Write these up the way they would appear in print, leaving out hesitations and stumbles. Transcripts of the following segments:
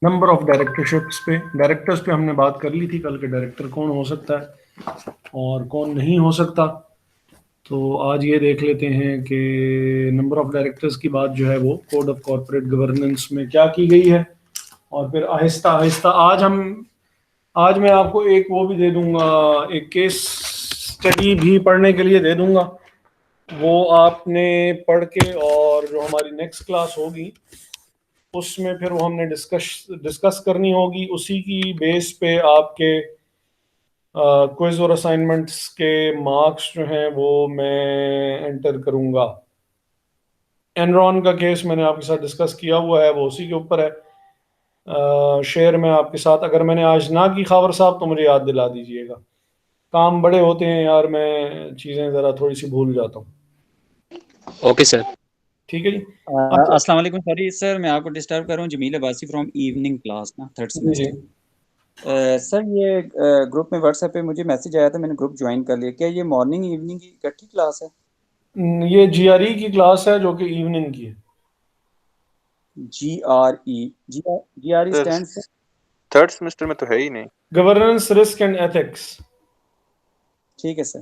Number of directors पे हमने बात कर ली थी कल के डायरेक्टर कौन हो सकता है और कौन नहीं हो सकता। तो आज ये देख लेते हैं कि नंबर ऑफ डायरेक्टर्स की बात जो है वो कोड ऑफ कॉर्पोरेट गवर्नेंस में क्या की गई है। और फिर आहिस्ता आहिस्ता आज मैं आपको एक वो भी दे दूंगा, एक केस स्टडी भी पढ़ने के लिए दे दूंगा। वो आपने पढ़ के और जो हमारी नेक्स्ट क्लास होगी उसमें फिर वो हमने डिस्कस करनी होगी। उसी की बेस पे आपके क्विज और असाइनमेंट्स के मार्क्स जो हैं वो मैं एंटर करूंगा। एनरॉन का केस मैंने आपके साथ डिस्कस किया हुआ है, वो उसी के ऊपर है। शेयर में आपके साथ अगर मैंने आज ना की खबर साहब तो मुझे याद दिला दीजिएगा। काम बड़े होते हैं यार, मैं चीज़ें ज़रा थोड़ी सी भूल जाता हूँ। Okay sir. ठीक है जी। अच्छा अस्सलाम वालेकुम। सॉरी सर, मैं आपको डिस्टर्ब कर रहा हूँ। Jamil Abbasi from evening class ना, थर्ड जी जी। सेमेस्टर। सर ये ग्रुप में व्हाट्सएप पे मुझे मैसेज आया था, मैंने ग्रुप ज्वाइन कर लिया। क्या ये मॉर्निंग इवनिंग की इकट्ठी क्लास है? ये जीआरई की क्लास है जो कि इवनिंग की है। GRE सर स्टैंड से? थर्ड सेमेस्टर में तो है ही नहीं। Governance, risk and ethics. ठीक है सर,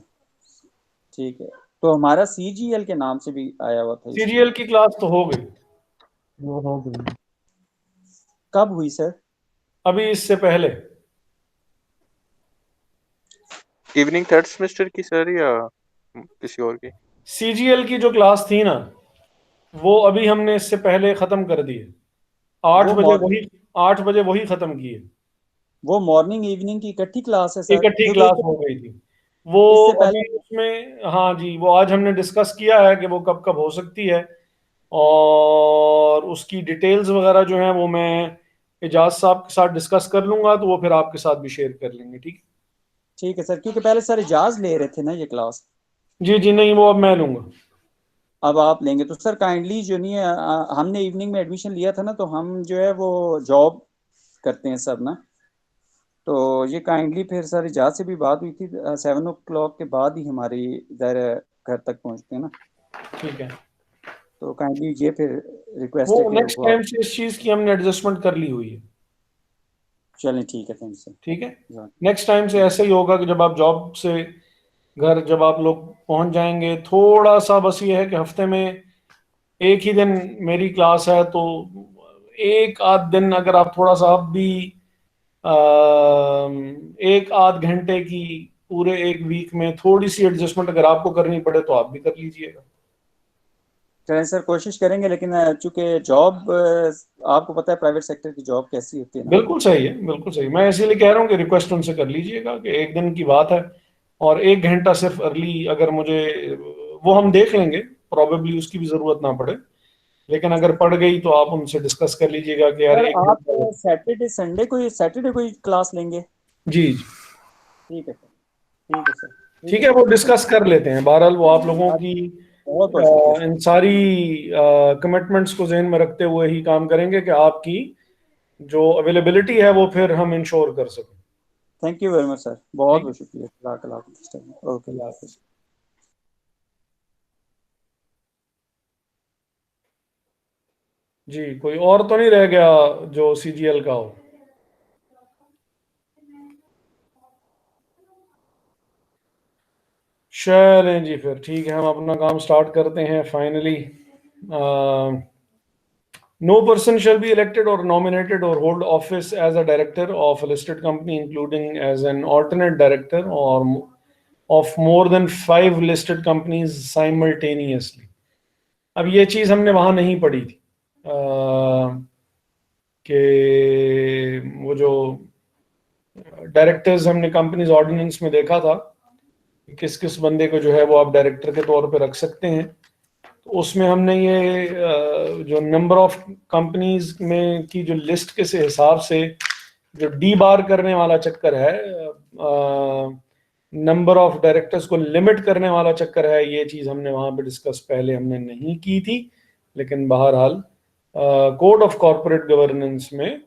ठीक है। तो हमारा CGL के नाम से भी आया हुआ था इसमें। सीजीएल की क्लास तो हो गई, वो हो गई। कब हुई सर? अभी इससे पहले। इवनिंग थर्ड सेमेस्टर की सर या किसी और की? सीजीएल की जो क्लास थी ना वो अभी हमने इससे पहले खत्म कर दी है। 8 वो बजे मॉर्निंग वही 8 बजे वही खत्म की है। वो मॉर्निंग इवनिंग की इकट्ठी क्लास है सर, इकट्ठी क्योंकि क्लास हो गई थी वो। इससे अभी पहले। उसमें हाँ जी, वो आज हमने डिस्कस किया है कि वो कब कब हो सकती है। और उसकी डिटेल्स वगैरह जो हैं वो मैं एजाज साहब के साथ डिस्कस कर लूंगा, तो वो फिर आपके साथ भी शेयर कर लेंगे। ठीक ठीक है सर, क्योंकि पहले सर इजाज ले रहे थे ना ये क्लास। है जी। जी नहीं, वो अब मैं लूंगा। अब आप लेंगे तो सर काइंडली जो नहीं है, हमने इवनिंग में एडमिशन लिया था ना, तो हम जो है वो जॉब करते हैं सब ना। तो ये काइंडली फिर सर इजाज से भी बात हुई थी, 7 o'clock के बाद ही हमारी इधर घर तक पहुंचते हैं ना। ठीक है। तो काइंडली ये फिर वो रिक्वेस्ट है कि नेक्स्ट वो टाइम आप। से इस चीज की हमने एडजस्टमेंट कर ली हुई है। चलें, ठीक है, थैंक सर। ठीक है। नेक्स्ट टाइम से ऐसा ही होगा कि जब आप जॉब से घर जब आप लोग पहुंच जाएंगे, थोड़ा सा बस ये है कि हफ्ते में एक ही दिन मेरी क्लास है, तो एक आध दिन अगर आप थोड़ा सा अब भी एक आध घंटे की पूरे एक वीक में थोड़ी सी एडजस्टमेंट अगर आपको करनी पड़े तो आप भी कर लीजिएगा। चलें सर, कोशिश करेंगे, लेकिन चूंकि जॉब आपको पता है प्राइवेट सेक्टर की जॉब कैसी होती है ना। बिल्कुल सही है, बिल्कुल सही। मैं इसीलिए कह रहा हूँ कि रिक्वेस्ट उनसे कर लीजिएगा कि एक दिन की बात है और एक घंटा सिर्फ अर्ली अगर मुझे, वो हम देख लेंगे, प्रॉबेबली उसकी भी जरूरत ना पड़े, लेकिन अगर पड़ गई तो आप उनसे डिस्कस कर लीजिएगा कि यार सर एक आप घंटा। सैटरडे कोई क्लास लेंगे? जी जी। ठीक है सर, ठीक है सर, ठीक ठीक है है, वो सर। डिस्कस कर लेते हैं। बहरहाल वो आप लोगों की बहुत बहुत शुक्रिया सर। इन सारी कमिटमेंट्स को जहन में रखते हुए ही काम करेंगे कि आपकी जो अवेलेबिलिटी है वो फिर हम इंश्योर कर सकें। Thank you very much sir, बहुत ठीक बहुत शुक्रिया। ओके, है। अल्लाह हाफिज़। जी, कोई और तो नहीं रह गया जो सीजीएल का हो? चलें जी, फिर ठीक है, हम अपना काम स्टार्ट करते हैं finally. No person shall be elected or nominated or hold office as a director of a listed company, including as an alternate director or of more than 5 listed companies simultaneously. अब ये चीज़ हमने वहाँ नहीं पढ़ी थी कि वो जो डायरेक्टर्स हमने कंपनीज ऑर्डिनेंस में देखा था कि किस किस बंदे को जो है वो आप डायरेक्टर के तौर पे रख सकते हैं। तो उसमें हमने ये जो नंबर ऑफ कंपनीज में की जो लिस्ट के से हिसाब से जो डी बार करने वाला चक्कर है, नंबर ऑफ डायरेक्टर्स को लिमिट करने वाला चक्कर है, ये चीज़ हमने वहाँ पे डिस्कस पहले हमने नहीं की थी। लेकिन बहरहाल कोड ऑफ कॉरपोरेट गवर्नेंस में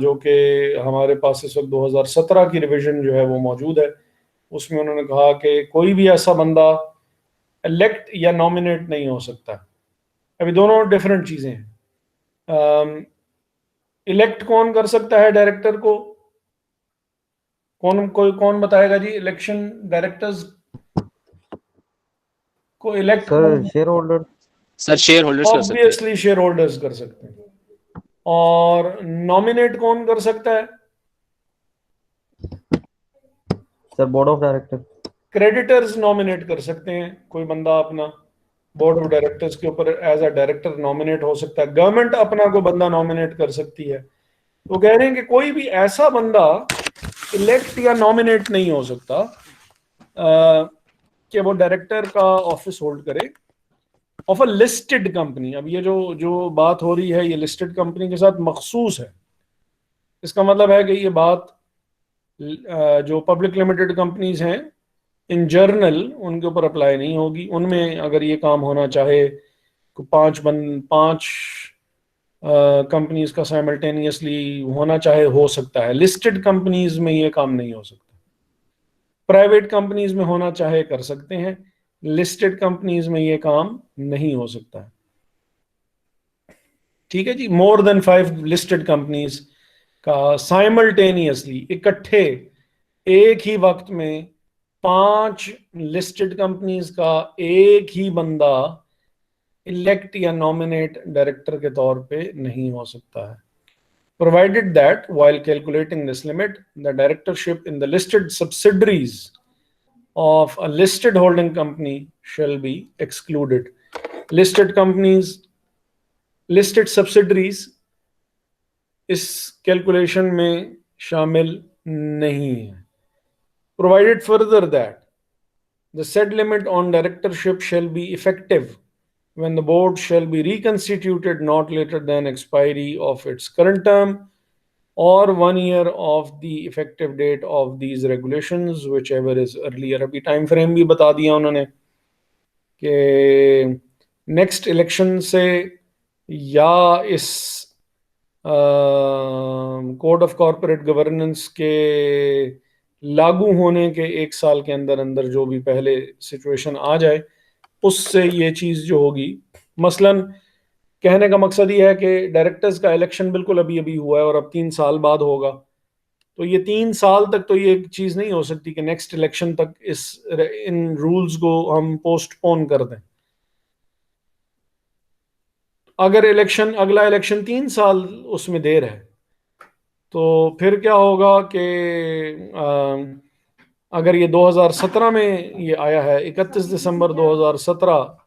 जो कि हमारे पास इस वक्त 2017 की रिवीजन जो है वो मौजूद है, उसमें उन्होंने कहा कि कोई भी ऐसा बंदा इलेक्ट या नॉमिनेट नहीं हो सकता। अभी दोनों डिफरेंट चीज़ें हैं। इलेक्ट कौन कर सकता है डायरेक्टर को? कौन बताएगा जी? इलेक्शन डायरेक्टर्स को elect sir share holder. Sir share holders कर सकते हैं। ऑब्वियसली शेयर होल्डर्स कर सकते हैं। और नॉमिनेट कौन कर सकता है? Sir board of director. Creditors nominate कर सकते हैं, कोई बंदा अपना बोर्ड ऑफ डायरेक्टर्स के ऊपर एज अ डायरेक्टर नॉमिनेट हो सकता है। गवर्नमेंट अपना को बंदा नॉमिनेट कर सकती है। तो कह रहे हैं कि कोई भी ऐसा बंदा इलेक्ट या नॉमिनेट नहीं हो सकता कि वो डायरेक्टर का ऑफिस होल्ड करे ऑफ अ लिस्टेड कंपनी। अब ये जो जो बात हो रही है ये लिस्टेड कंपनी के साथ मखसूस है। इसका मतलब है कि ये बात जो पब्लिक लिमिटेड कंपनीज हैं इन जर्नल उनके ऊपर अप्लाई नहीं होगी। उनमें अगर ये काम होना चाहे पांच कंपनीज का साइमल्टेनियसली होना चाहे हो सकता है। लिस्टेड कंपनीज में ये काम नहीं हो सकता। प्राइवेट कंपनीज में होना चाहे कर सकते हैं, लिस्टेड कंपनीज में ये काम नहीं हो सकता है। ठीक है जी। मोर देन 5 लिस्टेड कंपनीज का साइमल्टेनियसली इकट्ठे एक ही वक्त में 5 लिस्टेड कंपनीज का एक ही बंदा इलेक्ट या नॉमिनेट डायरेक्टर के तौर पे नहीं हो सकता है। Provided that while calculating this limit, the directorship in the listed subsidiaries of a listed holding company shall be excluded. Listed companies, listed subsidiaries इस कैलकुलेशन में शामिल नहीं है। Provided further that the said limit on directorship shall be effective when the board shall be reconstituted not later than expiry of its current term or 1 year of the effective date of these regulations, whichever is earlier. अभी time frame भी बता दिया उन्होंने कि next election से या इस code of corporate governance के लागू होने के 1 साल के अंदर अंदर जो भी पहले सिचुएशन आ जाए उससे ये चीज़ जो होगी, मसलन कहने का मकसद ये है कि डायरेक्टर्स का इलेक्शन बिल्कुल अभी अभी हुआ है और अब 3 साल बाद होगा, तो ये 3 साल तक तो ये चीज़ नहीं हो सकती कि नेक्स्ट इलेक्शन तक इन रूल्स को हम पोस्टपोन कर दें। अगर अगला इलेक्शन 3 साल उसमें देर है तो फिर क्या होगा कि अगर ये 2017 में ये आया है, 31 दिसंबर 2017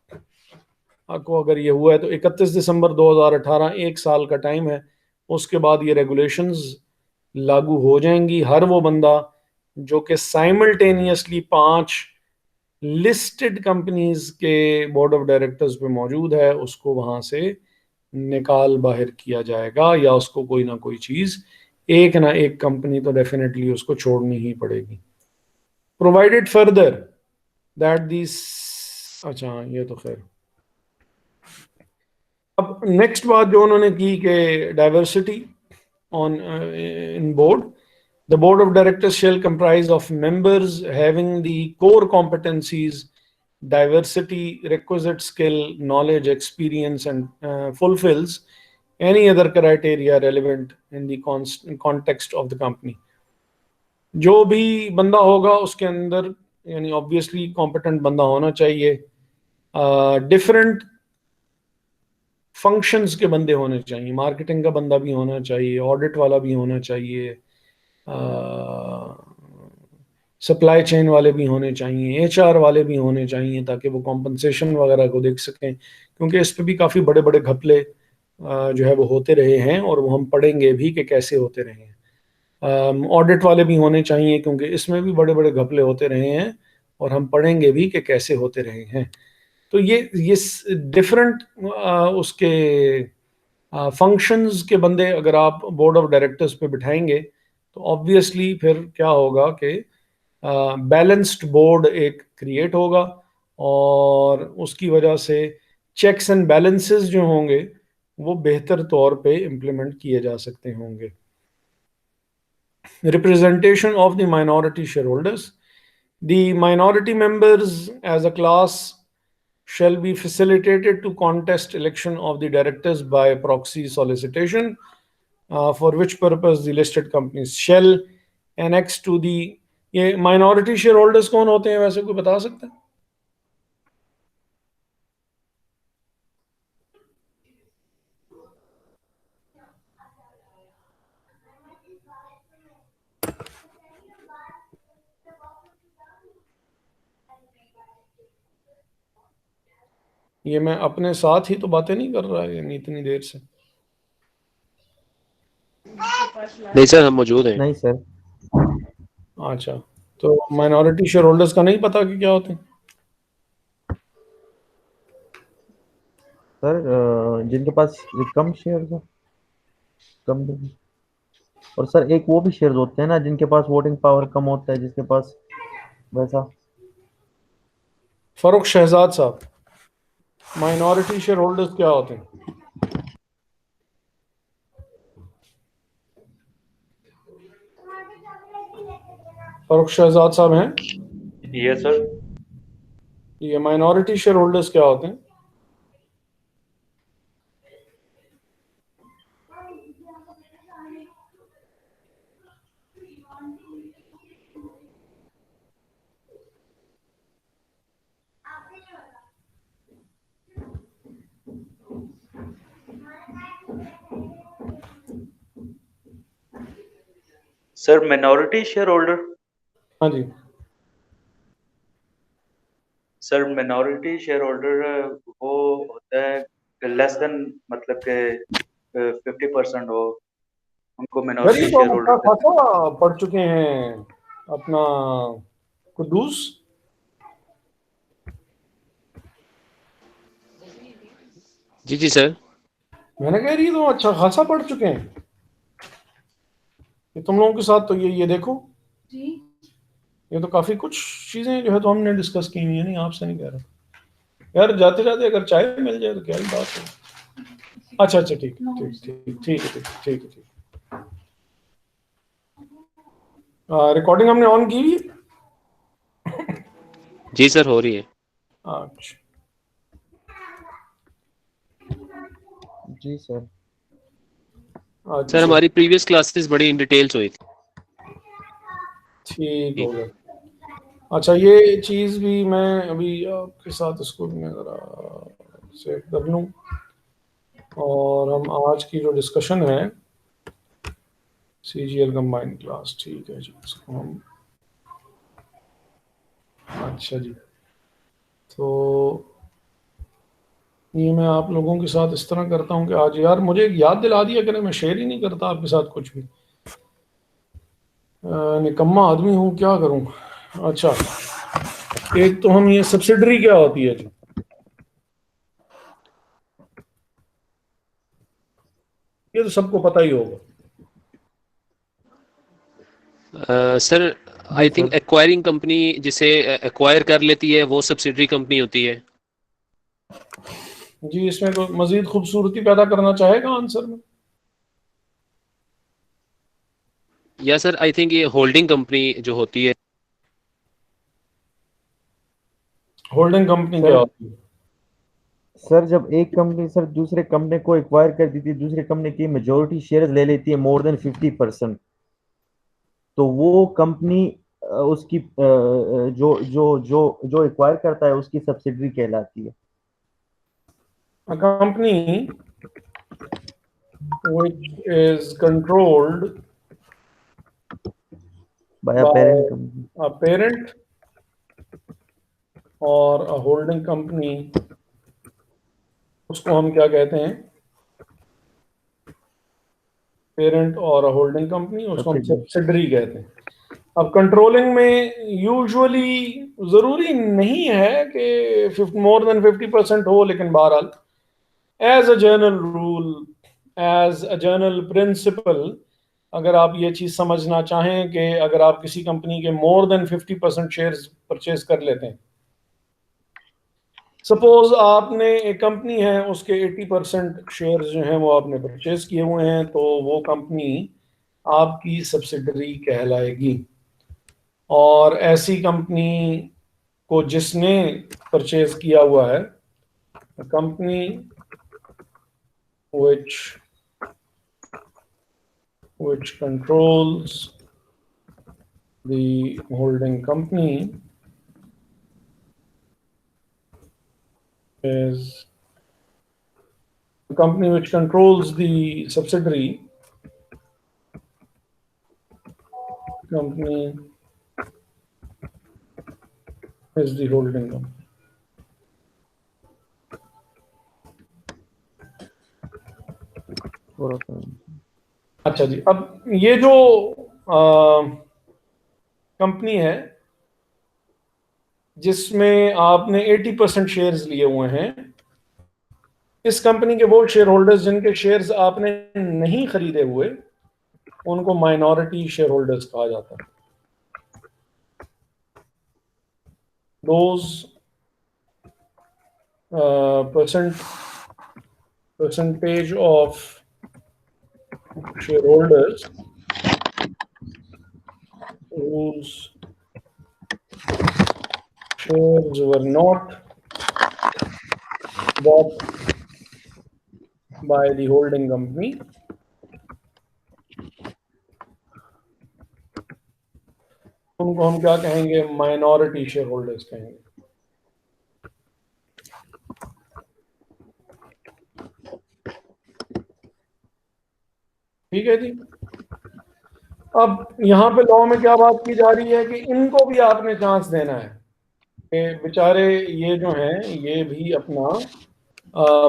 को अगर ये हुआ है तो 31 दिसंबर 2018 1 साल का टाइम है। उसके बाद ये रेगुलेशंस लागू हो जाएंगी। हर वो बंदा जो कि साइमल्टेनियसली 5 लिस्टेड कंपनीज के बोर्ड ऑफ डायरेक्टर्स पे मौजूद है उसको वहां से निकाल बाहर किया जाएगा, या उसको कोई ना कोई चीज एक ना एक कंपनी तो डेफिनेटली उसको छोड़नी ही पड़ेगी। प्रोवाइडेड फर्दर दैट दिस, अच्छा ये तो खैर। अब नेक्स्ट बात जो उन्होंने की कि diversity on in board, the board of directors shall comprise of members having the core competencies, diversity, requisite skill, knowledge, experience, and fulfills any other criteria relevant in the context of the company. जो भी बंदा होगा उसके अंदर यानी obviously competent बंदा होना चाहिए, डिफरेंट फंक्शंस के बंदे होने चाहिए, मार्केटिंग का बंदा भी होना चाहिए, ऑडिट वाला भी होना चाहिए, सप्लाई चेन वाले भी होने चाहिए, एचआर वाले भी होने चाहिए ताकि वो कॉम्पनसेशन वगैरह को देख सकें, क्योंकि इस पे भी काफ़ी बड़े बड़े घपले जो है वो होते रहे हैं और वो हम पढ़ेंगे भी कि कैसे होते रहे हैं। ऑडिट वाले भी होने चाहिए क्योंकि इसमें भी बड़े बड़े घपले होते रहे हैं और हम पढ़ेंगे भी कि कैसे होते रहे हैं। तो ये डिफरेंट उसके फंक्शंस के बंदे अगर आप बोर्ड ऑफ डायरेक्टर्स पे बिठाएंगे तो ऑब्वियसली फिर क्या होगा कि बैलेंस्ड बोर्ड एक क्रिएट होगा और उसकी वजह से चेक्स एंड बैलेंसेस जो होंगे वो बेहतर तौर पे इम्प्लीमेंट किए जा सकते होंगे। Representation of the minority share holders, the minority members as a class shall be facilitated to contest election of the directors by proxy solicitation for which purpose the listed companies shall annex to the. ये minority share holders कौन होते हैं वैसे, कोई बता सकता है? ये मैं अपने साथ ही तो बातें नहीं कर रहा है इतनी देर से। नहीं सर, हम मौजूद हैं। नहीं सर। अच्छा, तो माइनॉरिटी शेयर होल्डर्स का नहीं पता कि क्या होते हैं? सर जिनके पास कम शेयर हो, कम भी। और सर एक वो भी शेयर होते हैं ना जिनके पास वोटिंग पावर कम होता है, जिसके पास वैसा। फरुख शहजाद साहब, माइनॉरिटी शेयर होल्डर्स क्या होते हैं? फरुख शहजाद साहब हैं? Yes sir. ये माइनॉरिटी शेयर होल्डर्स क्या होते हैं? Sir minority share holder. हाँ जी। सर मिनॉरिटी शेयर होल्डर वो होता है लेस देन, मतलब के 50% हो, उनको यार ये मिनॉरिटी तो शेयर हम अच्छा होल्डर कहते हैं। खासा पढ़ चुके हैं अपना कुद्दूस। जी जी सर। मैंने कह रही है तो अच्छा खासा पढ़ चुके हैं। ये तुम लोगों के साथ तो ये देखो जी, ये तो काफी कुछ चीजें जो है तो हमने डिस्कस की हुई है। नहीं, आपसे नहीं कह रहा यार, जाते जाते अगर चाय मिल जाए तो क्या ही बात है। अच्छा अच्छा, ठीक ठीक ठीक ठीक है, ठीक है, ठीक। रिकॉर्डिंग हमने ऑन की हुई है? जी सर, हो रही है। अच्छा जी सर। सर अच्छा, हमारी प्रीवियस क्लासेस बड़ी इन डिटेल्स हुई थी। ठीक हो गया। अच्छा, ये चीज़ भी मैं अभी आपके साथ स्कूल में ज़रा सेव कर लूँ। और हम आज की जो डिस्कशन है CGL कंबाइंड क्लास, ठीक है जी, इसको हम, अच्छा जी, तो ये मैं आप लोगों के साथ इस तरह करता हूँ कि आज यार मुझे एक याद दिला दिया कि मैं शेयर ही नहीं करता आपके साथ कुछ भी। निकम्मा आदमी हूँ, क्या करूँ। अच्छा, एक तो हम, ये सब्सिडरी क्या होती है जी? ये तो सबको पता ही होगा। Sir I think sir acquiring company जिसे एक्वायर कर लेती है वो सब्सिडरी कंपनी होती है। जी, इसमें कोई मजीद खूबसूरती पैदा करना चाहेगा आंसर में? या सर आई थिंक ये होल्डिंग कंपनी जो होती है। होल्डिंग कंपनी क्या सर होती है? सर जब एक कंपनी सर दूसरे कंपनी को एक्वायर कर देती है, दूसरे कंपनी की मेजोरिटी शेयर ले लेती है मोर देन 50%, तो वो कंपनी उसकी जो जो जो जो एक्वायर करता है उसकी सब्सिडरी कहलाती है। A company which is controlled by by parent company. a parent और a holding company, उसको हम क्या कहते हैं? पेरेंट और होल्डिंग कंपनी, उसको हम सब्सिडरी। सब्सिडरी कहते हैं। अब कंट्रोलिंग में यूजुअली जरूरी नहीं है कि मोर देन 50% हो, लेकिन बहरहाल as a general rule, as a general principle, अगर आप ये चीज समझना चाहें कि अगर आप किसी कंपनी के मोर देन 50% शेयर्स परचेज कर लेते हैं, सपोज आपने एक कंपनी है उसके 80% शेयर्स जो हैं वो आपने परचेज किए हुए हैं, तो वो कंपनी आपकी सब्सिडरी कहलाएगी। और ऐसी कंपनी को जिसने परचेज किया हुआ है, company which which controls the holding company is the company which controls the subsidiary company is the holding company. अच्छा जी, अब ये जो कंपनी है जिसमें आपने 80% शेयर्स लिए हुए हैं, इस कंपनी के वो शेयर होल्डर्स जिनके शेयर्स आपने नहीं खरीदे हुए, उनको माइनॉरिटी शेयर होल्डर्स कहा जाता है। Those percentage of shareholders whose shares were not bought by the holding company उनको हम क्या कहेंगे? माइनॉरिटी शेयर होल्डर्स कहेंगे। ठीक है जी। अब यहाँ पे लॉ में क्या बात की जा रही है कि इनको भी आपने चांस देना है कि बेचारे ये जो हैं ये भी अपना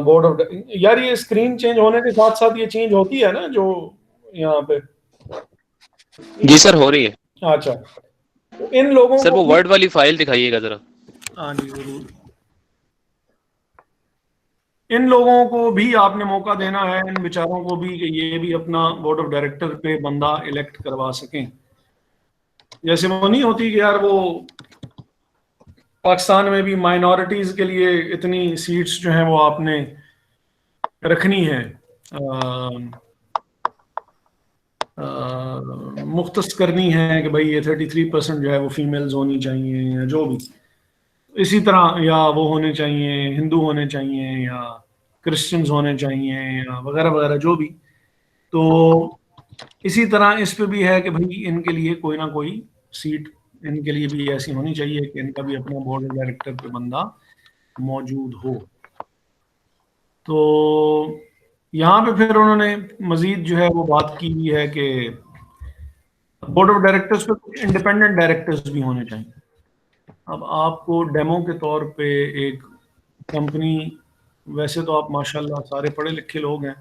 बोर्ड ऑफ, यार ये स्क्रीन चेंज होने के साथ साथ ये चेंज होती है ना जो यहाँ पे? जी सर, हो रही है। अच्छा, तो इन लोगों सर को वो वर्ड वाली फाइल दिखाइएगा जरा। हाँ जी जरूर। इन लोगों को भी आपने मौका देना है, इन बेचारों को भी, कि ये भी अपना बोर्ड ऑफ डायरेक्टर पे बंदा इलेक्ट करवा सकें। जैसे वो नहीं होती कि यार वो पाकिस्तान में भी माइनॉरिटीज के लिए इतनी सीट्स जो हैं वो आपने रखनी है, मुख्तस करनी है कि भाई ये 33% जो है वो फीमेल्स होनी चाहिए या जो भी, इसी तरह, या वो होने चाहिए, हिंदू होने चाहिए या क्रिश्चियंस होने चाहिए या वगैरह वगैरह जो भी। तो इसी तरह इस पे भी है कि भाई इनके लिए कोई ना कोई सीट इनके लिए भी ऐसी होनी चाहिए कि इनका भी अपना बोर्ड ऑफ डायरेक्टर पे बंदा मौजूद हो। तो यहाँ पे फिर उन्होंने मजीद जो है वो बात की है कि बोर्ड ऑफ डायरेक्टर्स पे कुछ इंडिपेंडेंट डायरेक्टर्स भी होने चाहिए। अब आपको डेमो के तौर पे एक कंपनी, वैसे तो आप माशाल्लाह सारे पढ़े लिखे लोग हैं,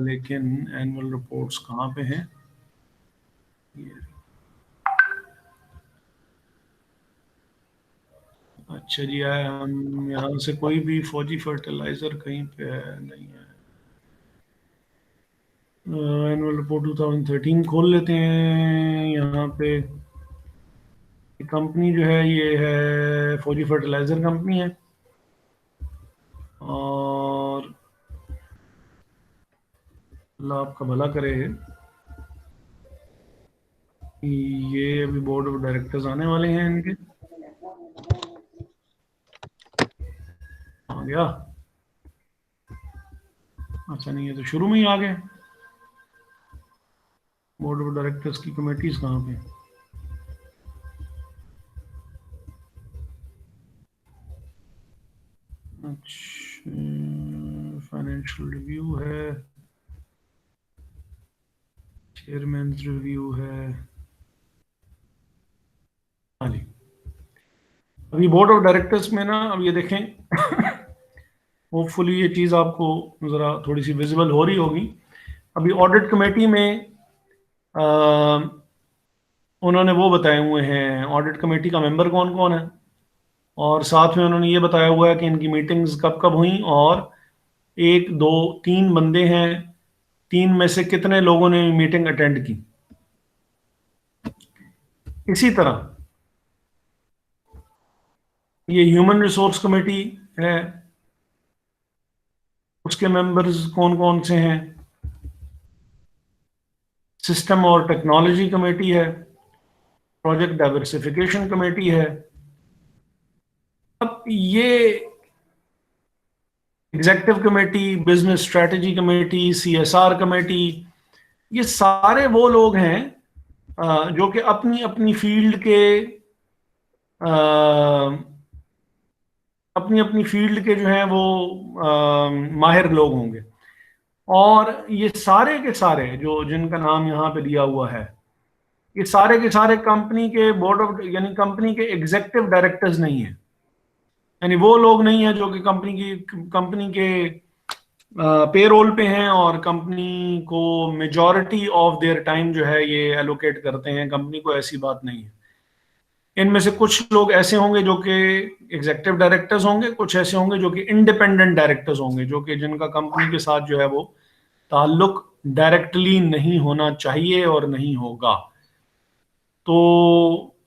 लेकिन एनुअल रिपोर्ट्स कहाँ पे हैं? अच्छा जी, हम यहाँ से कोई भी फौजी फर्टिलाइजर कहीं पे नहीं है। एनुअल रिपोर्ट 2013 खोल लेते हैं। यहाँ पे कंपनी जो है ये है फौजी फर्टिलाइजर कंपनी है, और अल्लाह आपका भला करे। ये अभी बोर्ड ऑफ डायरेक्टर्स आने वाले हैं इनके। आ गया? अच्छा नहीं, ये तो शुरू में ही आ गए। बोर्ड ऑफ डायरेक्टर्स की कमेटीज कहाँ पे? अच्छा, फाइनेंशियल रिव्यू है, चेयरमैन रिव्यू है। हाँ जी, अभी बोर्ड ऑफ डायरेक्टर्स में ना, अब ये देखें होपफुली ये चीज़ आपको ज़रा थोड़ी सी विजिबल हो रही होगी। अभी ऑडिट कमेटी में उन्होंने वो बताए हुए हैं, ऑडिट कमेटी का मेंबर कौन कौन है, और साथ में उन्होंने ये बताया हुआ है कि इनकी मीटिंग्स कब कब हुई, और 1 2 3 बंदे हैं, 3 में से कितने लोगों ने मीटिंग अटेंड की। इसी तरह ये ह्यूमन रिसोर्स कमेटी है, उसके मेंबर्स कौन कौन से हैं। सिस्टम और टेक्नोलॉजी कमेटी है, प्रोजेक्ट डाइवर्सिफिकेशन कमेटी है। अब ये executive committee, business strategy committee, CSR committee, ये सारे वो लोग हैं जो कि अपनी अपनी फील्ड के अपनी अपनी फील्ड के जो हैं वो माहिर लोग होंगे। और ये सारे के सारे जो जिनका नाम यहाँ पे दिया हुआ है, ये सारे के सारे कंपनी के बोर्ड ऑफ यानी कंपनी के एग्जीक्यूटिव डायरेक्टर्स नहीं है, यानी वो लोग नहीं है जो कि कंपनी के पेरोल पे हैं और कंपनी को मेजॉरिटी ऑफ देयर टाइम जो है ये एलोकेट करते हैं कंपनी को। ऐसी बात नहीं है। इनमें से कुछ लोग ऐसे होंगे जो कि एग्जीक्यूटिव डायरेक्टर्स होंगे, कुछ ऐसे होंगे जो कि इंडिपेंडेंट डायरेक्टर्स होंगे, जो कि जिनका कंपनी के साथ जो है वो ताल्लुक डायरेक्टली नहीं होना चाहिए और नहीं होगा। तो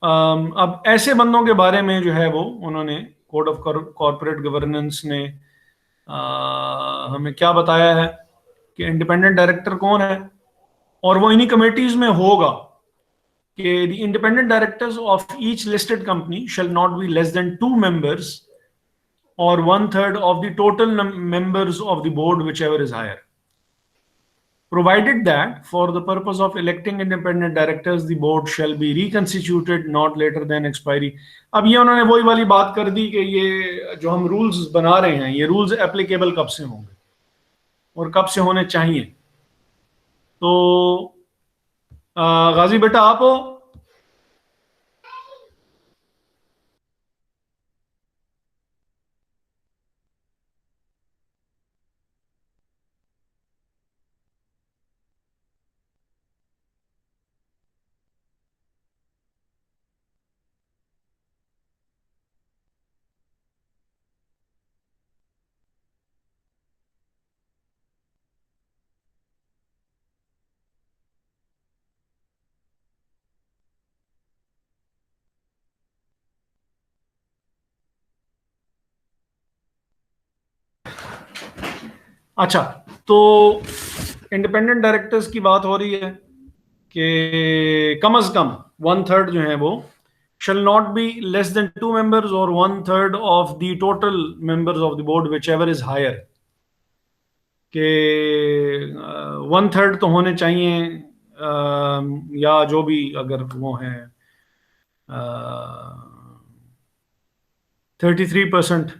अब ऐसे बंदों के बारे में जो है वो उन्होंने कोड ऑफ कॉर्पोरेट गवर्नेंस ने हमें क्या बताया है कि इंडिपेंडेंट डायरेक्टर कौन है, और वो इन्हीं कमेटीज में होगा कि the independent directors of each listed company shall not be less than 2 members or 1/3 of the total members of the board, whichever is higher. Provided that for the purpose of electing independent directors, the board shall be reconstituted not later than expiry. अब ये उन्होंने वही वाली बात कर दी कि ये जो हम रूल्स बना रहे हैं, ये रूल्स एप्लीकेबल कब से होंगे और कब से होने चाहिए। तो गाजी बेटा आप हो? अच्छा, तो इंडिपेंडेंट डायरेक्टर्स की बात हो रही है कि कम से कम 1/3 जो है वो shall not be less than 2 members or 1/3 of the total members of the board, whichever is higher. के 1/3 तो होने चाहिए या जो भी, अगर वो है 33%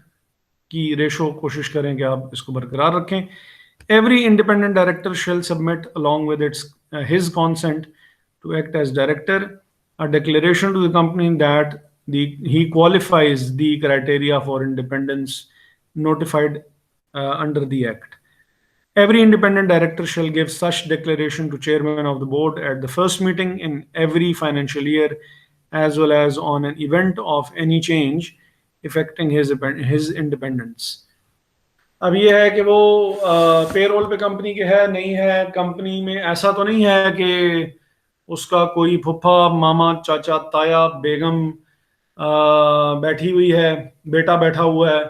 की रेशो कोशिश करें कि आप इसको बरकरार रखें। Every independent director shall submit along with his consent to act as director a declaration to the company that he qualifies the criteria for independence notified under the act. Every independent director shall give such declaration to chairman of the board at the first meeting in every financial year, as well as on an event of any change affecting his independence. अब ये है कि वो payroll पे company के है नहीं है, कंपनी में ऐसा तो नहीं है कि उसका कोई फुफ्फा मामा चाचा ताया बेगम बैठी हुई है, बेटा बैठा हुआ है।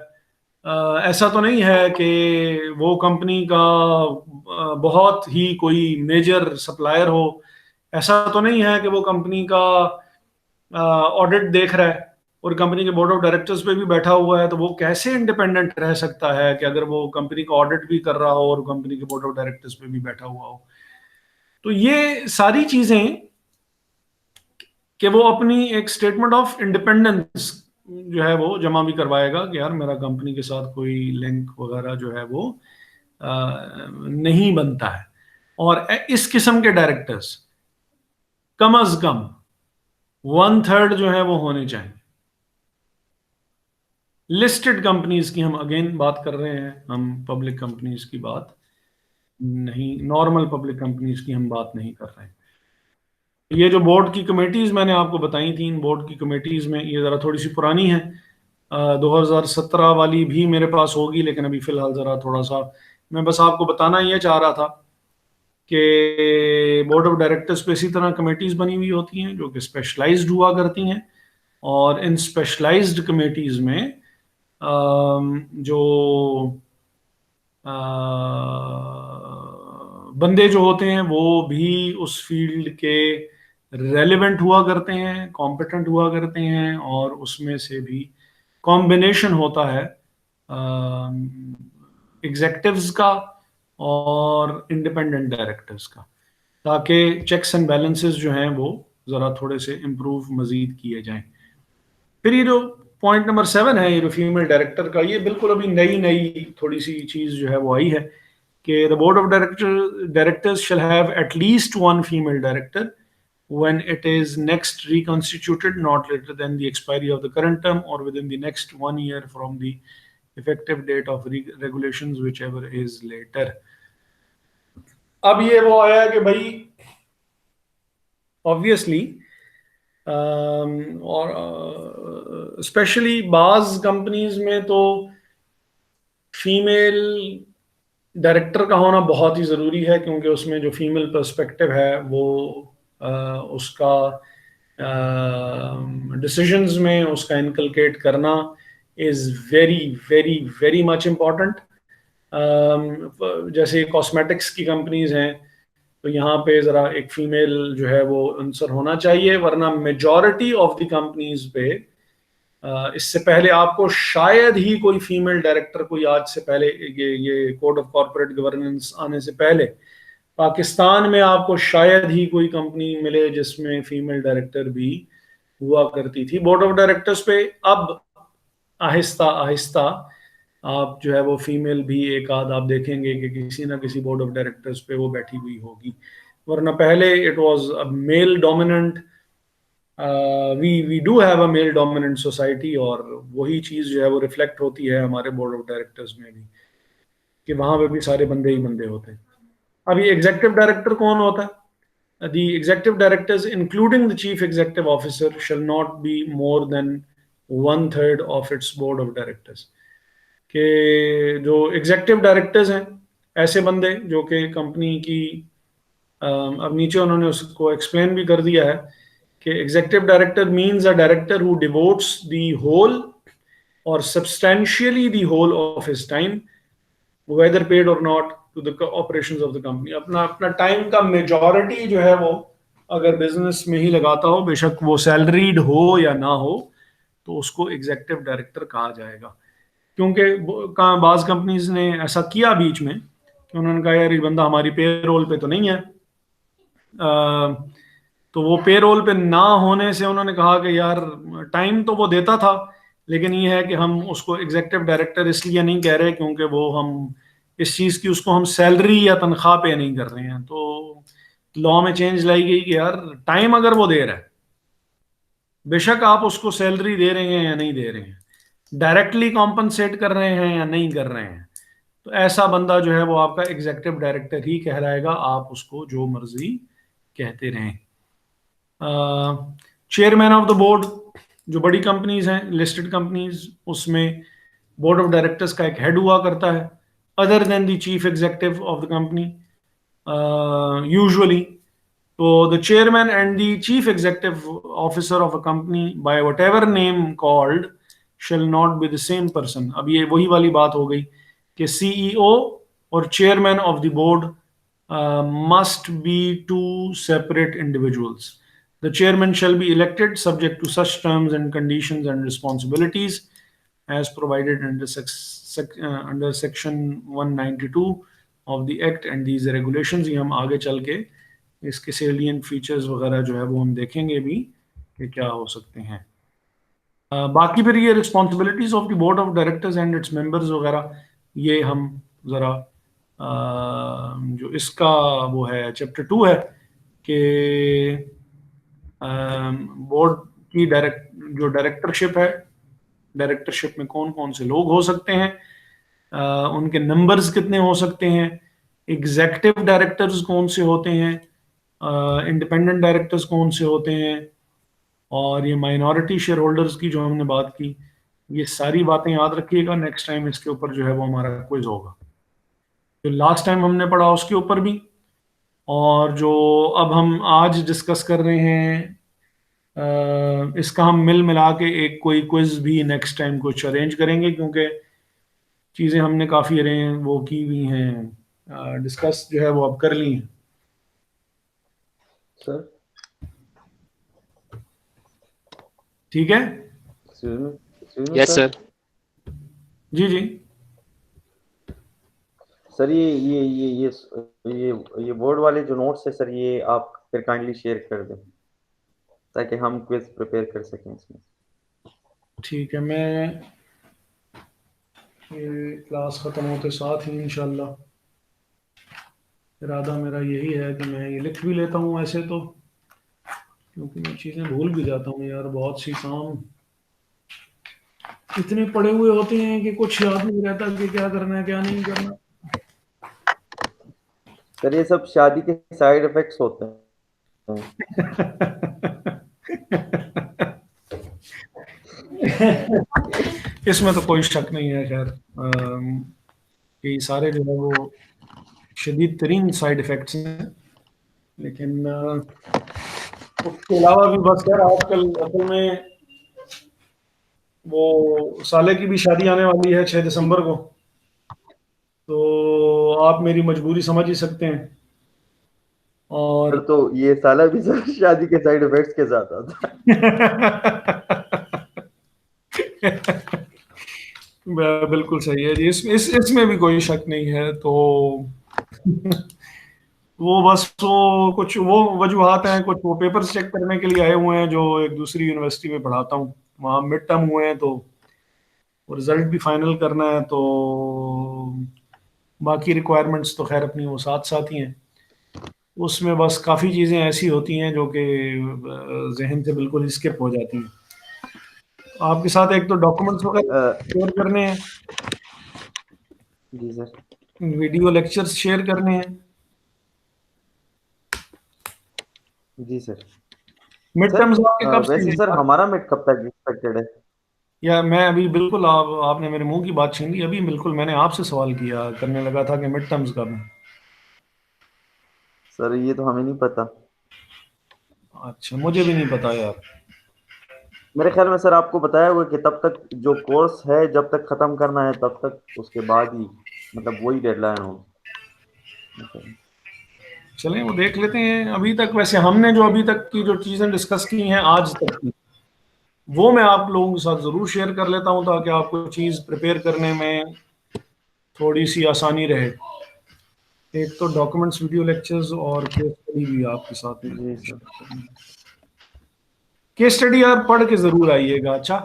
ऐसा तो नहीं है कि वो कंपनी का बहुत ही कोई मेजर सप्लायर हो। ऐसा तो नहीं है कि वो कंपनी का ऑडिट देख रहा है और कंपनी के बोर्ड ऑफ डायरेक्टर्स पे भी बैठा हुआ है। तो वो कैसे इंडिपेंडेंट रह सकता है कि अगर वो कंपनी का ऑडिट भी कर रहा हो और कंपनी के बोर्ड ऑफ डायरेक्टर्स पे भी बैठा हुआ हो। तो ये सारी चीजें कि वो अपनी एक स्टेटमेंट ऑफ इंडिपेंडेंस जो है वो जमा भी करवाएगा कि यार मेरा कंपनी के साथ कोई लिंक वगैरह जो है वो नहीं बनता है। और इस किस्म के डायरेक्टर्स कम अज कम 1/3 जो है वो होने चाहिए। लिस्टेड कंपनीज की हम अगेन बात कर रहे हैं, हम पब्लिक कंपनीज की बात नहीं, नॉर्मल पब्लिक कंपनीज की हम बात नहीं कर रहे हैं। ये जो बोर्ड की कमेटीज मैंने आपको बताई थी, इन बोर्ड की कमेटीज में ये ज़रा थोड़ी सी पुरानी है, 2017 वाली भी मेरे पास होगी, लेकिन अभी फ़िलहाल ज़रा थोड़ा सा मैं बस आपको बताना ये चाह रहा था कि बोर्ड ऑफ डायरेक्टर्स पे इसी तरह कमेटीज़ बनी हुई होती हैं जो कि स्पेशलाइज्ड हुआ करती हैं। और इन स्पेशलाइज्ड कमेटीज़ में जो बंदे जो होते हैं वो भी उस फील्ड के रेलेवेंट हुआ करते हैं, कॉम्पिटेंट हुआ करते हैं, और उसमें से भी कॉम्बिनेशन होता है एग्जेक्टिव्स का और इंडिपेंडेंट डायरेक्टर्स का। ताकि चेक्स एंड बैलेंसेस जो हैं वो ज़रा थोड़े से इम्प्रूव मज़ीद किए जाएं। फिर ये जो पॉइंट नंबर 7 है, ये जो फीमेल डायरेक्टर का, ये बिल्कुल अभी नई नई थोड़ी सी चीज़ जो है वो आई है कि the board of directors shall have at least one female director when it is next reconstituted, not later than the expiry of the current term or within the next 1 year from the effective date of regulations, whichever is later. अब ये वो आया कि भाई obviously और specially बाज companies में तो फीमेल डायरेक्टर का होना बहुत ही ज़रूरी है, क्योंकि उसमें जो फीमेल पर्सपेक्टिव है वो उसका डिसीजंस में उसका इनकलकेट करना is very very very much important. जैसे कॉस्मेटिक्स की कंपनीज हैं तो यहाँ पे ज़रा एक फीमेल जो है वो आंसर होना चाहिए, वरना मेजॉरिटी ऑफ द कंपनीज पे इससे पहले आपको शायद ही कोई फीमेल डायरेक्टर, कोई आज से पहले ये कोड ऑफ कॉर्पोरेट गवर्नेंस आने से पहले पाकिस्तान में आपको शायद ही कोई कंपनी मिले जिसमें फीमेल डायरेक्टर भी हुआ करती थी। बोर्ड ऑफ डायरेक्टर्स पे अब आहिस्ता आहिस्ता आप जो है वो फीमेल भी एक आध आप देखेंगे कि किसी ना किसी बोर्ड ऑफ डायरेक्टर्स पे वो बैठी हुई होगी, वरना पहले it was a male dominant, we do have a male dominant society, और वही चीज़ जो है वो रिफ्लेक्ट होती है हमारे बोर्ड ऑफ डायरेक्टर्स में भी कि वहाँ पे भी सारे बंदे ही बंदे होते हैं। अभी एग्जीक्यूटिव डायरेक्टर कौन होता है? The executive directors, including the chief executive officer, shall not be more than 1/3 of its board of directors. कि जो एग्जेक्टिव डायरेक्टर्स हैं ऐसे बंदे जो कि कंपनी की अब नीचे उन्होंने उसको एक्सप्लेन भी कर दिया है कि executive director means a director who devotes the whole और substantially the whole of his time, whether paid और not, to the operations of the company. अपना अपना टाइम का मेजॉरिटी जो है वो अगर बिजनेस में ही लगाता हो, बेशक वो सैलरीड हो या ना हो, तो उसको एग्जेक्टिव डायरेक्टर कहा जाएगा। क्योंकि बाज कंपनीज ने ऐसा किया बीच में कि उन्होंने कहा यार ये बंदा हमारी पेरोल पे तो नहीं है, तो वो पेरोल पे ना होने से उन्होंने कहा कि यार टाइम तो वो देता था, लेकिन ये है कि हम उसको एग्जेक्टिव डायरेक्टर इसलिए नहीं कह रहे क्योंकि वो हम इस चीज़ की उसको हम सैलरी या तनख्वाह पे नहीं कर रहे हैं। तो लॉ में चेंज लाई गई कि यार टाइम अगर वो दे रहा है, बेशक आप उसको सैलरी दे रहे हैं या नहीं दे रहे हैं, डायरेक्टली कॉम्पनसेट कर रहे हैं या नहीं कर रहे हैं, तो ऐसा बंदा जो है वो आपका एग्जीक्यूटिव डायरेक्टर ही कहलाएगा, आप उसको जो मर्जी कहते रहें। चेयरमैन ऑफ द बोर्ड, जो बड़ी कंपनीज हैं लिस्टेड कंपनीज, उसमें बोर्ड ऑफ डायरेक्टर्स का एक हेड हुआ करता है other than the chief executive of the company usually. So the chairman and the chief executive officer of a company, by whatever name called, shall not be the same person. अब ये वही वाली बात हो गई कि CEO और chairman of the board must be two separate individuals. The chairman shall be elected subject to such terms and conditions and responsibilities as provided under section 192 of the Act and these regulations. ये हम आगे चल के इसके salient features वगैरह जो है वो हम देखेंगे भी कि क्या हो सकते हैं। बाकी फिर ये responsibilities of the board of directors and its members वगैरह, ये हम ज़रा जो इसका वो है चैप्टर 2 है कि बोर्ड की जो डायरेक्टरशिप है, डायरेक्टरशिप में कौन कौन से लोग हो सकते हैं, उनके नंबर्स कितने हो सकते हैं, एग्जेक्टिव डायरेक्टर्स कौन से होते हैं, इंडिपेंडेंट डायरेक्टर्स कौन से होते हैं, और ये माइनॉरिटी शेयर होल्डर्स की जो हमने बात की, ये सारी बातें याद रखिएगा। नेक्स्ट टाइम इसके ऊपर जो है वो हमारा क्विज होगा, जो लास्ट टाइम हमने पढ़ा उसके ऊपर भी, और जो अब हम आज डिस्कस कर रहे हैं इसका हम मिल मिला के एक कोई क्विज भी नेक्स्ट टाइम कुछ अरेंज करेंगे, क्योंकि चीज़ें हमने काफ़ी वो की हुई हैं, डिस्कस जो है वो अब कर ली हैं। सर ठीक है, यस सर। जी जी सर ये ये बोर्ड वाले जो नोट्स है सर, ये आप फिर काइंडली शेयर कर दें ताकि हम क्विज प्रिपेयर कर सकें इसमें। ठीक है, मैं ये क्लास ख़त्म होते साथ ही इंशाल्लाह इरादा मेरा यही है कि मैं ये लिख भी लेता हूँ ऐसे तो, क्योंकि मैं चीज़ें भूल भी जाता हूँ यार। बहुत सी काम इतने पड़े हुए होते हैं कि कुछ याद नहीं रहता कि क्या करना है क्या नहीं करना। सर ये सब शादी के साइड इफेक्ट्स होते हैं। इसमें तो कोई शक नहीं है खैर, कि सारे जो है वो शदीद तरीन साइड इफ़ेक्ट्स हैं, लेकिन उसके अलावा भी बस यार आजकल असल में वो साले की भी शादी आने वाली है 6 दिसंबर को, तो आप मेरी मजबूरी समझ ही सकते हैं। और सर तो ये साला भी सर शादी के साइड इफेक्ट्स के साथ आता बिल्कुल सही है जी, इसमें भी कोई शक नहीं है। तो वो बस वो कुछ वो वजूहात हैं, कुछ वो पेपर्स चेक करने के लिए आए हुए हैं जो एक दूसरी यूनिवर्सिटी में पढ़ाता हूँ, वहाँ मिड टर्म हुए हैं तो रिजल्ट भी फाइनल करना है। तो बाकी रिक्वायरमेंट्स तो खैर अपनी वो साथ साथ ही हैं, उसमें बस काफ़ी चीज़ें ऐसी होती हैं जो कि जहन से बिल्कुल स्किप हो जाती हैं। आपके साथ एक तो डॉक्यूमेंट्स वगैरह है। शेयर करने हैं, जी सर। वीडियो लेक्चर्स शेयर करने हैं। जी सर। मिड सर टर्म्स आपके कब से वैसे हैं? सर हमारा मिड कब तक एक्सपेक्टेड है? या मैं अभी बिल्कुल आपने मेरे मुंह की बात छीन ली, अभी बिल्कुल मैंने आपसे सवाल किया करने लगा था कि मिड टर्म्स कब हैं। सर ये तो हमें नहीं पता। अच्छा, मुझे भी नहीं पता यार। मेरे ख्याल में सर आपको बताया हुआ कि तब तक जो कोर्स है जब तक खत्म करना है तब तक, उसके बाद ही मतलब वही डेडलाइन हो। चलें वो देख लेते हैं। अभी तक वैसे हमने जो अभी तक की जो चीज़ें डिस्कस की हैं आज तक की, वो मैं आप लोगों के साथ ज़रूर शेयर कर लेता हूँ ताकि आपको चीज़ प्रिपेयर करने में थोड़ी सी आसानी रहे। एक तो डॉक्यूमेंट्स, वीडियो लेक्चर्स और केस स्टडी भी आपके साथ में जी सर। शेयर करूंगा। केस स्टडी यार पढ़ के ज़रूर आइएगा। अच्छा,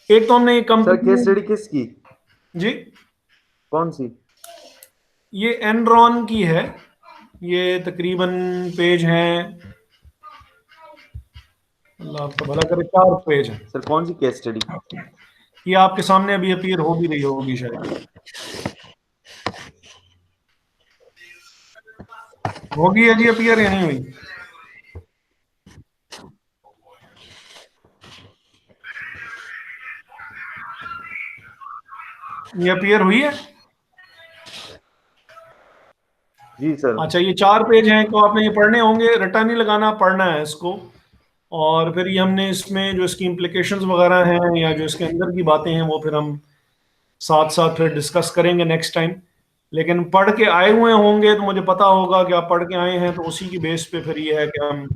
एक तो हमने ये सर केस कंपनी स्टडी किसकी? जी, कौन सी? ये एनरॉन की है। ये तकरीबन पेज हैं, अल्लाह आपका भला करे, 4 पेज हैं। सर कौन सी केस स्टडी? ये आपके सामने अभी अपीयर हो भी रही होगी शायद, होगी है जी अपीयर या नहीं हुई? ये अपीयर हुई है। जी सर। अच्छा, ये 4 पेज हैं तो आपने ये पढ़ने होंगे, रटा नहीं लगाना, पढ़ना है इसको। और फिर ये हमने इसमें जो इसकी इम्प्लीकेशंस वगैरह हैं या जो इसके अंदर की बातें हैं वो फिर हम साथ साथ फिर डिस्कस करेंगे नेक्स्ट टाइम। लेकिन पढ़ के आए हुए होंगे तो मुझे पता होगा कि आप पढ़ के आए हैं, तो उसी की बेस पे फिर ये है कि हम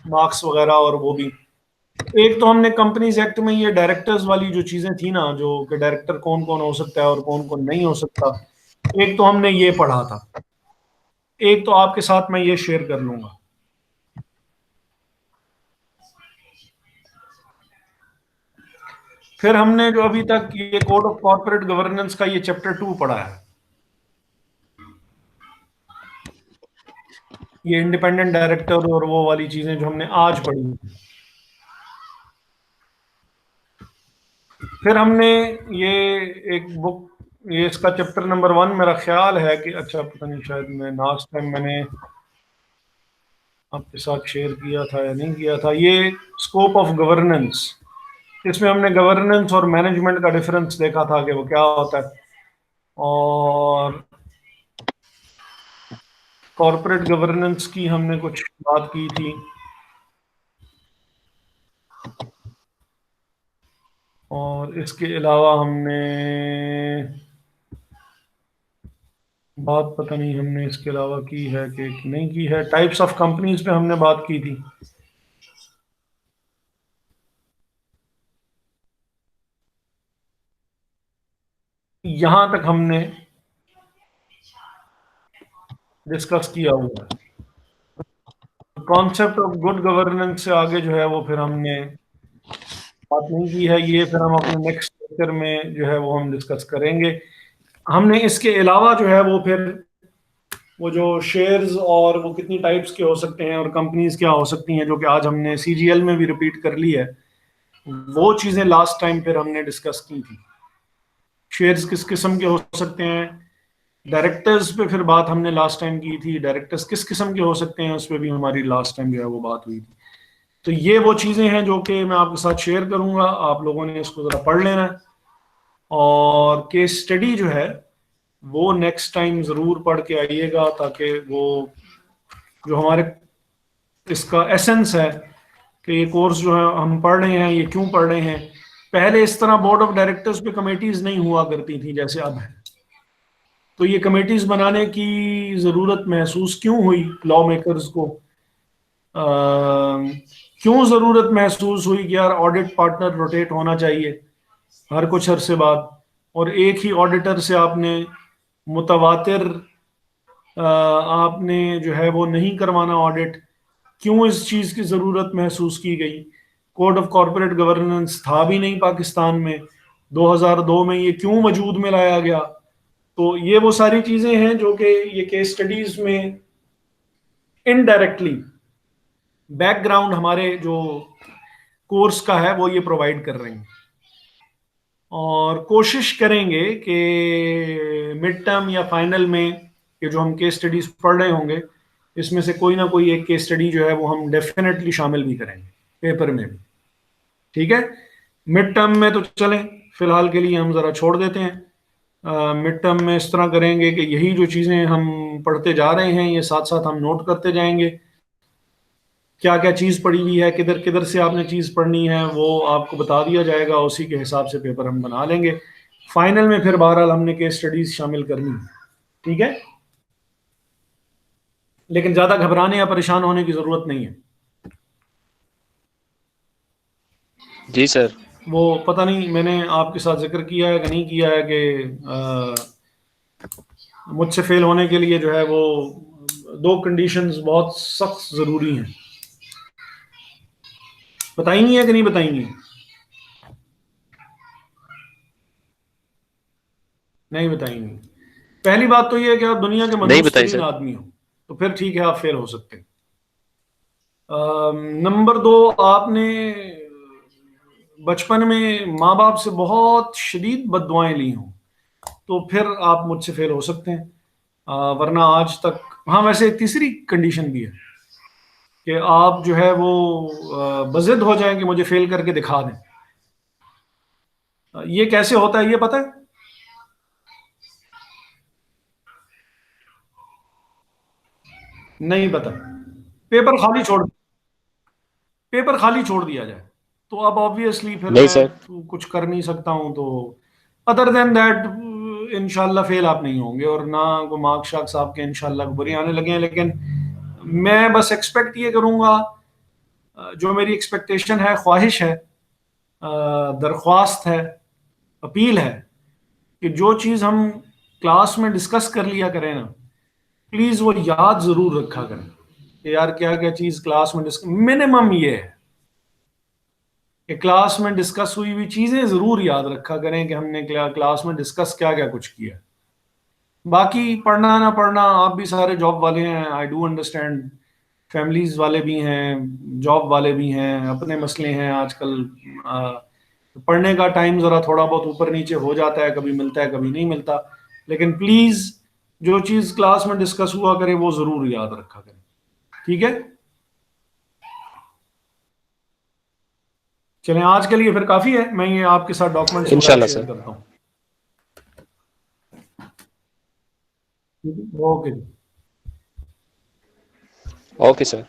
मार्क्स वगैरह और वो भी। एक तो हमने कंपनीज एक्ट में ये डायरेक्टर्स वाली जो चीजें थी ना, जो कि डायरेक्टर कौन कौन हो सकता है और कौन कौन नहीं हो सकता, एक तो हमने ये पढ़ा था। एक तो आपके साथ मैं ये शेयर कर लूंगा। फिर हमने जो अभी तक ये कोड ऑफ कॉर्पोरेट गवर्नेंस का ये चैप्टर 2 पढ़ा है, ये इंडिपेंडेंट डायरेक्टर और वो वाली चीजें जो हमने आज पढ़ी। फिर हमने ये एक बुक, ये इसका चैप्टर नंबर 1 मेरा ख्याल है कि, अच्छा पता नहीं शायद मैं लास्ट टाइम मैंने आपके साथ शेयर किया था या नहीं किया था, ये स्कोप ऑफ गवर्नेंस। इसमें हमने गवर्नेंस और मैनेजमेंट का डिफरेंस देखा था कि वो क्या होता है, और कॉर्पोरेट गवर्नेंस की हमने कुछ बात की थी, और इसके अलावा हमने बात पता नहीं हमने इसके अलावा की है कि नहीं की है। टाइप्स ऑफ कंपनीज पे हमने बात की थी। यहां तक हमने डिस्कस किया हुआ है। कॉन्सेप्ट ऑफ गुड गवर्नेंस से आगे जो है वो फिर हमने बात नहीं की है, ये फिर हम अपने नेक्स्ट लेक्चर में जो है वो हम डिस्कस करेंगे। हमने इसके अलावा जो है वो फिर वो जो शेयर्स और वो कितनी टाइप्स के हो सकते हैं और कंपनीज क्या हो सकती हैं, जो कि आज हमने सीजीएल में भी रिपीट कर ली है, वो चीजें लास्ट टाइम फिर हमने डिस्कस की थी। शेयर्स किस किस्म के हो सकते हैं, डायरेक्टर्स पे फिर बात हमने लास्ट टाइम की थी, डायरेक्टर्स किस किस्म के हो सकते हैं उस पर भी हमारी लास्ट टाइम जो है वो बात हुई थी। तो ये वो चीजें हैं जो कि मैं आपके साथ शेयर करूंगा, आप लोगों ने इसको जरा पढ़ लेना है। और केस स्टडी जो है वो नेक्स्ट टाइम जरूर पढ़ के आइएगा, ताकि वो जो हमारे इसका एसेंस है कि ये कोर्स जो है हम पढ़ रहे हैं ये क्यों पढ़ रहे हैं। पहले इस तरह बोर्ड ऑफ डायरेक्टर्स पे कमेटीज नहीं हुआ करती थी जैसे अब है, तो ये कमेटीज बनाने की जरूरत महसूस क्यों हुई लॉ मेकर्स को, क्यों जरूरत महसूस हुई कि यार ऑडिट पार्टनर रोटेट होना चाहिए हर कुछ अरसे बाद, और एक ही ऑडिटर से आपने मुतवातिर आपने जो है वो नहीं करवाना ऑडिट, क्यों इस चीज की जरूरत महसूस की गई। कोड ऑफ कॉरपोरेट गवर्नेंस था भी नहीं पाकिस्तान में, 2002 में ये क्यों वजूद में लाया गया। तो ये वो सारी चीजें हैं जो कि ये केस स्टडीज में इनडायरेक्टली बैकग्राउंड हमारे जो कोर्स का है वो ये प्रोवाइड कर रहे हैं। और कोशिश करेंगे कि मिड टर्म या फाइनल में ये जो हम केस स्टडीज पढ़ रहे होंगे इसमें से कोई ना कोई एक केस स्टडी जो है वो हम डेफिनेटली शामिल भी करेंगे पेपर में भी, ठीक है। मिड टर्म में तो चलें फिलहाल के लिए हम जरा छोड़ देते हैं। मिड टर्म में इस तरह करेंगे कि यही जो चीज़ें हम पढ़ते जा रहे हैं ये साथ साथ हम नोट करते जाएंगे, क्या क्या चीज़ पढ़ी हुई है, किधर किधर से आपने चीज़ पढ़नी है वो आपको बता दिया जाएगा, उसी के हिसाब से पेपर हम बना लेंगे। फाइनल में फिर बहरहाल हमने केस स्टडीज शामिल करनी है, ठीक है। लेकिन ज़्यादा घबराने या परेशान होने की ज़रूरत नहीं है। जी सर। वो पता नहीं मैंने आपके साथ जिक्र किया है कि नहीं किया है कि मुझसे फेल होने के लिए जो है वो 2 कंडीशंस बहुत सख्त ज़रूरी हैं। बताएंगी है कि नहीं बताएंगी? नहीं बताएंगी। पहली बात तो ये है कि आप दुनिया के नहीं बताई मनहूस सर। आदमी हो तो फिर ठीक है आप फेल हो सकते हैं। नंबर 2, आपने बचपन में माँ बाप से बहुत शदीद बद्दुआएं ली हों तो फिर आप मुझसे फेल हो सकते हैं। वरना आज तक, हाँ वैसे एक तीसरी कंडीशन भी है कि आप जो है वो बजिद हो जाएं कि मुझे फेल करके दिखा दें। ये कैसे होता है ये पता है? नहीं पता। पेपर खाली छोड़ पेपर खाली छोड़ दिया जाए तो अब ऑब्वियसली फिर नहीं मैं सर। कुछ कर नहीं सकता हूं, तो अदर देन दैट इंशाल्लाह फेल आप नहीं होंगे और ना को मार्क्स शार्क्स आपके इंशाल्लाह बुरी आने लगे हैं। लेकिन मैं बस एक्सपेक्ट ये करूंगा, जो मेरी एक्सपेक्टेशन है, ख्वाहिश है, दरख्वास्त है, अपील है कि जो चीज़ हम क्लास में डिस्कस कर लिया करें ना, प्लीज़ वो याद ज़रूर रखा करें कि यार क्या क्या चीज़ क्लास में डिस्कस, मिनिमम ये है कि क्लास में डिस्कस हुई हुई चीज़ें ज़रूर याद रखा करें कि हमने क्लास में डिस्कस क्या क्या कुछ किया। बाकी पढ़ना ना पढ़ना, आप भी सारे जॉब वाले हैं, आई डू अंडरस्टैंड, फैमिलीज वाले भी हैं, जॉब वाले भी हैं, अपने मसले हैं आजकल। पढ़ने का टाइम ज़रा थोड़ा बहुत ऊपर नीचे हो जाता है, कभी मिलता है कभी नहीं मिलता। लेकिन प्लीज़ जो चीज़ क्लास में डिस्कस हुआ करे वो ज़रूर याद रखा करें, ठीक है। चलें आज के लिए फिर काफ़ी है, मैं ये आपके साथ डॉक्यूमेंट्स वगैरह इंशाल्लाह शेयर सर। करता हूँ। ओके। Okay sir.